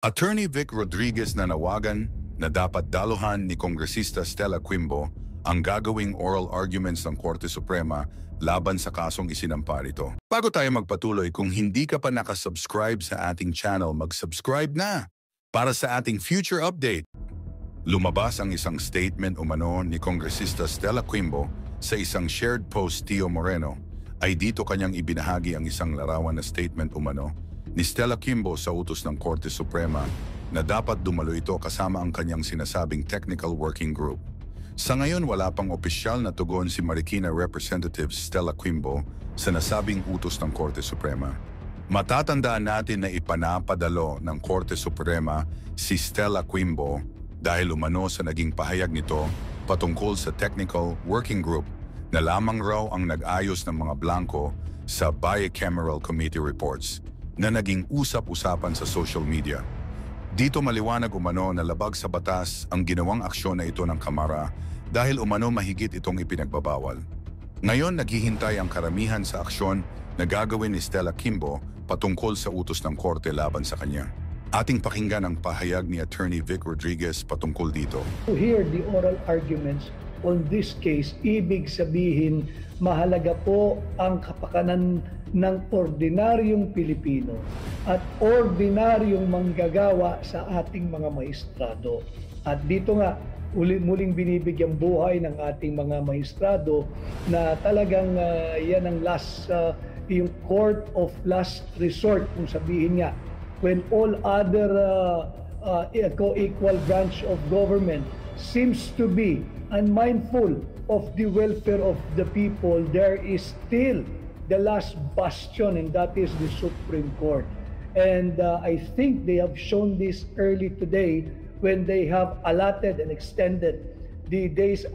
Attorney Vic Rodriguez nanawagan na dapat daluhan ni Kongresista Stella Quimbo ang gagawing oral arguments ng Korte Suprema laban sa kasong isinampa rito. Bago tayo magpatuloy, kung hindi ka pa nakasubscribe sa ating channel, mag-subscribe na para sa ating future update. Lumabas ang isang statement umano ni Kongresista Stella Quimbo sa isang shared post Tio Moreno ay dito kanyang ibinahagi ang isang larawan na statement umano ni Stella Quimbo sa utos ng Korte Suprema na dapat dumalo ito kasama ang kanyang sinasabing Technical Working Group. Sa ngayon wala pang opisyal na tugon si Marikina Representative Stella Quimbo sa nasabing utos ng Korte Suprema. Matatandaan natin na ipanapadalo ng Korte Suprema si Stella Quimbo dahil umano sa naging pahayag nito patungkol sa Technical Working Group na lamang raw ang nag-ayos ng mga blanco sa Bicameral Committee reports na naging usap-usapan sa social media. Dito maliwanag umano na labag sa batas ang ginawang aksyon na ito ng Kamara dahil umano mahigit itong ipinagbabawal. Ngayon naghihintay ang karamihan sa aksyon na gagawin ni Stella Quimbo patungkol sa utos ng Korte laban sa kanya. Ating pakinggan ang pahayag ni Attorney Vic Rodriguez patungkol dito. To hear the oral arguments on this case, ibig sabihin mahalaga po ang kapakanan ng ordinaryong Pilipino at ordinaryong manggagawa sa ating mga maestrado. At dito nga, muling binibigyang buhay ng ating mga maestrado na talagang yan ang yung court of last resort, kung sabihin nga, when all other co-equal branch of government seems to be unmindful of the welfare of the people, there is still the last bastion, and that is the Supreme Court. And I think they have shown this early today when they have allotted and extended the days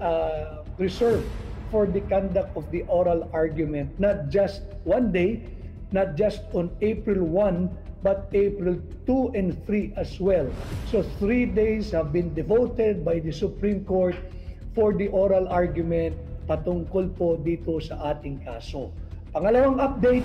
reserved for the conduct of the oral argument, not just one day, not just on April 1, but April 2 and 3 as well. So 3 days have been devoted by the Supreme Court for the oral argument patungkol po dito sa ating kaso. Pangalawang update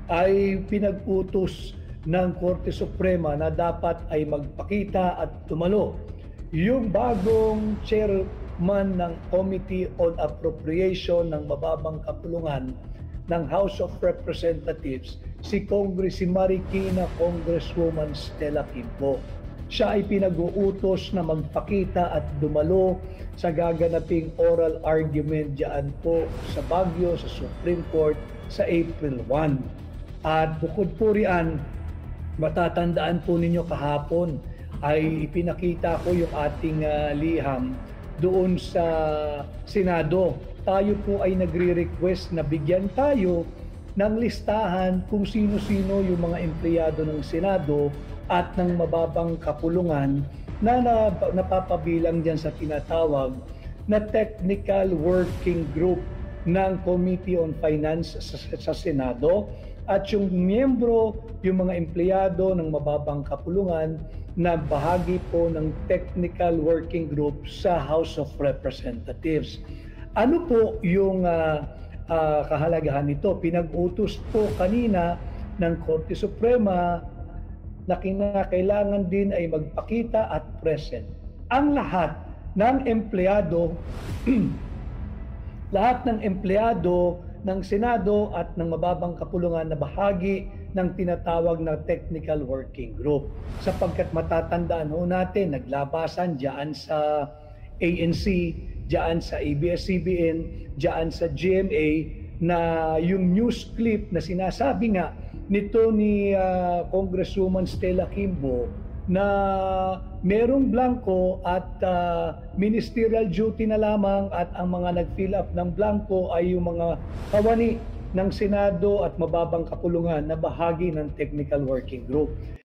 ay pinag-utos ng Korte Suprema na dapat ay magpakita at tumalo yung bagong chairman ng Committee on Appropriation ng Mababang Kapulungan ng House of Representatives, si Marikina Congresswoman Stella Quimbo. Siya ay pinag-uutos na magpakita at dumalo sa gaganaping oral argument diyan po sa Baguio, sa Supreme Court sa April 1. At bukod po riyan, matatandaan po ninyo kahapon ay ipinakita ko yung ating liham doon sa Senado. Tayo po ay nagre-request na bigyan tayo ng listahan kung sino-sino yung mga empleyado ng Senado at ng mababang kapulungan na napapabilang dyan sa tinatawag na Technical Working Group ng Committee on Finance sa Senado at yung miyembro, yung mga empleyado ng mababang kapulungan na bahagi po ng Technical Working Group sa House of Representatives. Ano po yung kahalagahan nito? Pinag-utos po kanina ng Korte Suprema na kinakailangan din ay magpakita at present. Ang lahat ng empleyado, lahat ng empleyado ng Senado at ng mababang kapulungan na bahagi ng tinatawag na Technical Working Group. Sapagkat matatandaan ho natin, naglabasan diyan sa ANC, diyan sa ABS-CBN, diyan sa GMA, na yung news clip na sinasabi nga nito ni Congresswoman Stella Quimbo na merong blanco at ministerial duty na lamang at ang mga nag-fill up ng blanco ay yung mga kawani ng Senado at mababang kapulungan na bahagi ng Technical Working Group.